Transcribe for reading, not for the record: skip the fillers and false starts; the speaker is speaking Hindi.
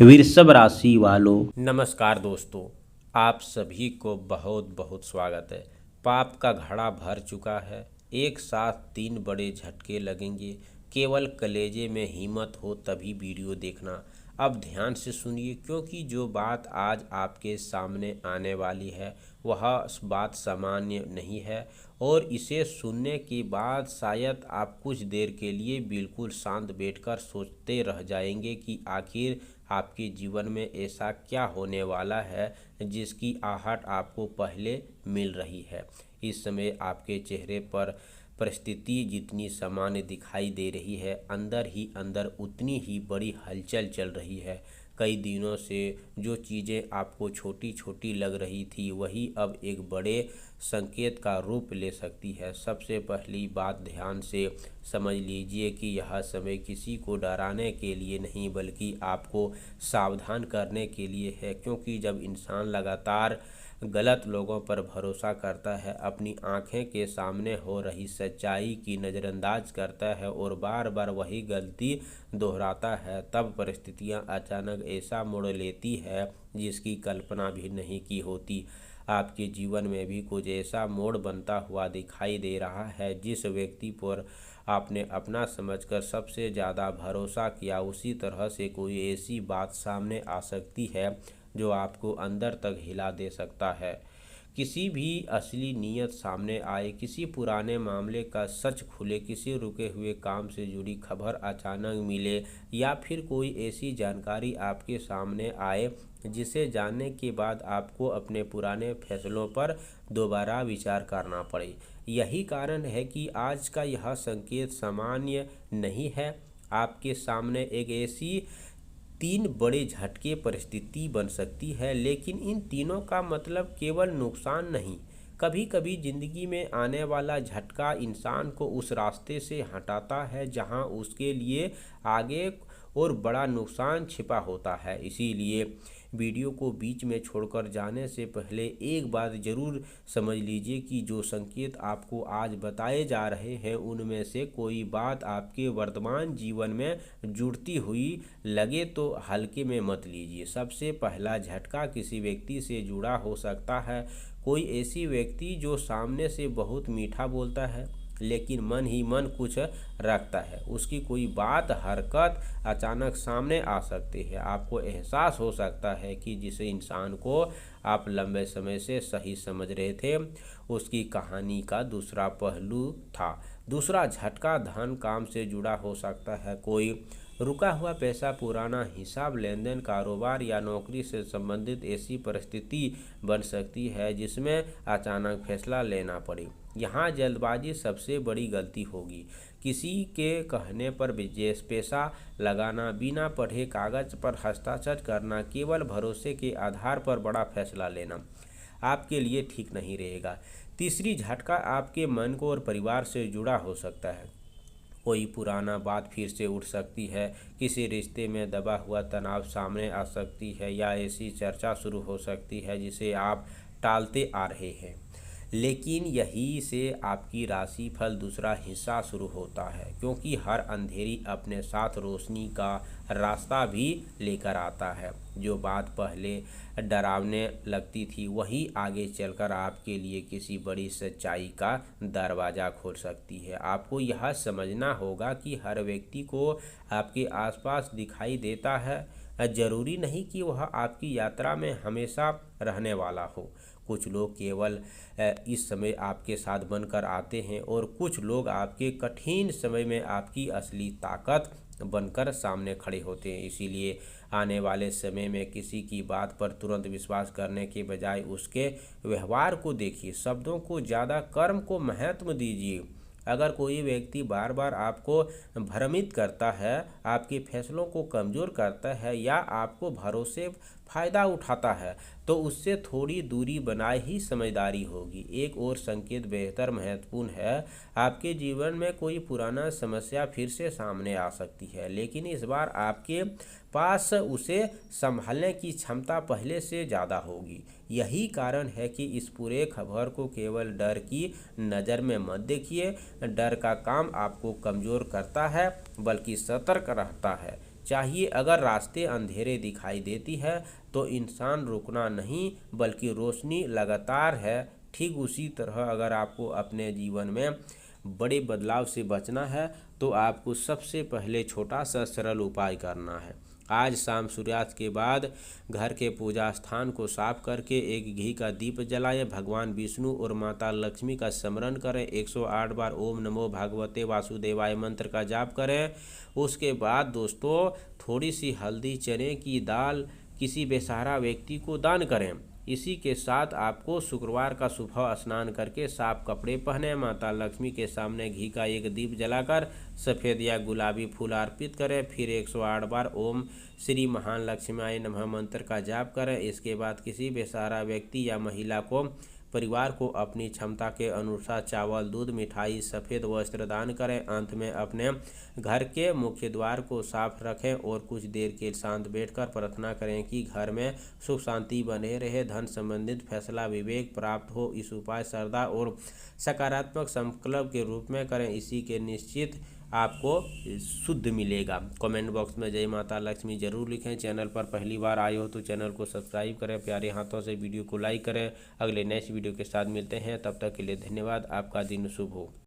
वृषभ राशि वालों, नमस्कार दोस्तों, आप सभी को बहुत बहुत स्वागत है। पाप का घड़ा भर चुका है। एक साथ 3 बड़े झटके लगेंगे। केवल कलेजे में हिम्मत हो तभी वीडियो देखना। अब ध्यान से सुनिए, क्योंकि जो बात आज आपके सामने आने वाली है वह बात सामान्य नहीं है और इसे सुनने के बाद शायद आप कुछ देर के लिए बिल्कुल शांत बैठकर सोचते रह जाएंगे कि आखिर आपके जीवन में ऐसा क्या होने वाला है जिसकी आहट आपको पहले मिल रही है। इस समय आपके चेहरे पर परिस्थिति जितनी सामान्य दिखाई दे रही है, अंदर ही अंदर उतनी ही बड़ी हलचल चल रही है। कई दिनों से जो चीज़ें आपको छोटी छोटी लग रही थी वही अब एक बड़े संकेत का रूप ले सकती है। सबसे पहली बात ध्यान से समझ लीजिए कि यह समय किसी को डराने के लिए नहीं बल्कि आपको सावधान करने के लिए है, क्योंकि जब इंसान लगातार गलत लोगों पर भरोसा करता है, अपनी आंखें के सामने हो रही सच्चाई की नज़रअंदाज करता है और बार बार वही गलती दोहराता है, तब परिस्थितियां अचानक ऐसा मोड़ लेती है जिसकी कल्पना भी नहीं की होती। आपके जीवन में भी कुछ ऐसा मोड़ बनता हुआ दिखाई दे रहा है। जिस व्यक्ति पर आपने अपना समझकर सबसे ज़्यादा भरोसा किया, उसी तरह से कोई ऐसी बात सामने आ सकती है जो आपको अंदर तक हिला दे सकता है। किसी भी असली नीयत सामने आए, किसी पुराने मामले का सच खुले, किसी रुके हुए काम से जुड़ी खबर अचानक मिले या फिर कोई ऐसी जानकारी आपके सामने आए जिसे जानने के बाद आपको अपने पुराने फैसलों पर दोबारा विचार करना पड़े। यही कारण है कि आज का यह संकेत सामान्य नहीं है। आपके सामने एक ऐसी 3 बड़े झटके परिस्थिति बन सकती है, लेकिन इन तीनों का मतलब केवल नुकसान नहीं। कभी कभी जिंदगी में आने वाला झटका इंसान को उस रास्ते से हटाता है जहां उसके लिए आगे और बड़ा नुकसान छिपा होता है। इसीलिए वीडियो को बीच में छोड़कर जाने से पहले एक बात ज़रूर समझ लीजिए कि जो संकेत आपको आज बताए जा रहे हैं उनमें से कोई बात आपके वर्तमान जीवन में जुड़ती हुई लगे तो हल्के में मत लीजिए। सबसे पहला झटका किसी व्यक्ति से जुड़ा हो सकता है। कोई ऐसी व्यक्ति जो सामने से बहुत मीठा बोलता है लेकिन मन ही मन कुछ रखता है। उसकी कोई बात हरकत अचानक सामने आ सकती है। आपको एहसास हो सकता है कि जिस इंसान को आप लंबे समय से सही समझ रहे थे उसकी कहानी का दूसरा पहलू था। दूसरा झटका धन काम से जुड़ा हो सकता है। कोई रुका हुआ पैसा, पुराना हिसाब, लेन देन, कारोबार या नौकरी से संबंधित ऐसी परिस्थिति बन सकती है जिसमें अचानक फैसला लेना पड़े। यहाँ जल्दबाजी सबसे बड़ी गलती होगी। किसी के कहने पर पैसा लगाना, बिना पढ़े कागज पर हस्ताक्षर करना, केवल भरोसे के आधार पर बड़ा फैसला लेना आपके लिए ठीक नहीं रहेगा। तीसरी झटका आपके मन को और परिवार से जुड़ा हो सकता है। कोई पुराना बात फिर से उठ सकती है, किसी रिश्ते में दबा हुआ तनाव सामने आ सकती है या ऐसी चर्चा शुरू हो सकती है जिसे आप टालते आ रहे हैं। लेकिन यही से आपकी राशि फल दूसरा हिस्सा शुरू होता है, क्योंकि हर अंधेरी अपने साथ रोशनी का रास्ता भी लेकर आता है। जो बात पहले डरावने लगती थी वही आगे चलकर आपके लिए किसी बड़ी सच्चाई का दरवाज़ा खोल सकती है। आपको यह समझना होगा कि हर व्यक्ति को आपके आसपास दिखाई देता है, जरूरी नहीं कि वह आपकी यात्रा में हमेशा रहने वाला हो। कुछ लोग केवल इस समय आपके साथ बनकर आते हैं और कुछ लोग आपके कठिन समय में आपकी असली ताकत बनकर सामने खड़े होते हैं। इसीलिए आने वाले समय में किसी की बात पर तुरंत विश्वास करने के बजाय उसके व्यवहार को देखिए, शब्दों को ज़्यादा कर्म को महत्व दीजिए। अगर कोई व्यक्ति बार बार आपको भ्रमित करता है, आपके फैसलों को कमज़ोर करता है या आपको भरोसे फ़ायदा उठाता है तो उससे थोड़ी दूरी बनाए ही समझदारी होगी। एक और संकेत बेहतर महत्वपूर्ण है। आपके जीवन में कोई पुराना समस्या फिर से सामने आ सकती है, लेकिन इस बार आपके पास उसे संभालने की क्षमता पहले से ज़्यादा होगी। यही कारण है कि इस पूरे खबर को केवल डर की नज़र में मत देखिए। डर का काम आपको कमज़ोर करता है बल्कि सतर्क रहता है। चाहिए। अगर रास्ते अंधेरे दिखाई देती है तो इंसान रुकना नहीं बल्कि रोशनी लगातार है। ठीक उसी तरह अगर आपको अपने जीवन में बड़े बदलाव से बचना है तो आपको सबसे पहले छोटा सा सरल उपाय करना है। आज शाम सूर्यास्त के बाद घर के पूजा स्थान को साफ करके एक घी का दीप जलाएं। भगवान विष्णु और माता लक्ष्मी का स्मरण करें। 108 बार ओम नमो भगवते वासुदेवाय मंत्र का जाप करें। उसके बाद दोस्तों थोड़ी सी हल्दी, चने की दाल किसी बेसहारा व्यक्ति को दान करें। इसी के साथ आपको शुक्रवार का सुबह स्नान करके साफ कपड़े पहने, माता लक्ष्मी के सामने घी का एक दीप जलाकर सफ़ेद या गुलाबी फूल अर्पित करें। फिर 108 बार ओम श्री महान लक्ष्मीआय नमः मंत्र का जाप करें। इसके बाद किसी बेसहारा व्यक्ति या महिला को परिवार को अपनी क्षमता के अनुसार चावल, दूध, मिठाई, सफ़ेद वस्त्र दान करें। अंत में अपने घर के मुख्य द्वार को साफ रखें और कुछ देर के शांत बैठकर प्रार्थना करें कि घर में सुख शांति बने रहे, धन संबंधित फैसला विवेक प्राप्त हो। इस उपाय श्रद्धा और सकारात्मक संकल्प के रूप में करें। इसी के निश्चित आपको शुद्ध मिलेगा। कमेंट बॉक्स में जय माता लक्ष्मी जरूर लिखें। चैनल पर पहली बार आए हो तो चैनल को सब्सक्राइब करें। प्यारे हाथों से वीडियो को लाइक करें। अगले नेक्स्ट वीडियो के साथ मिलते हैं, तब तक के लिए धन्यवाद। आपका दिन शुभ हो।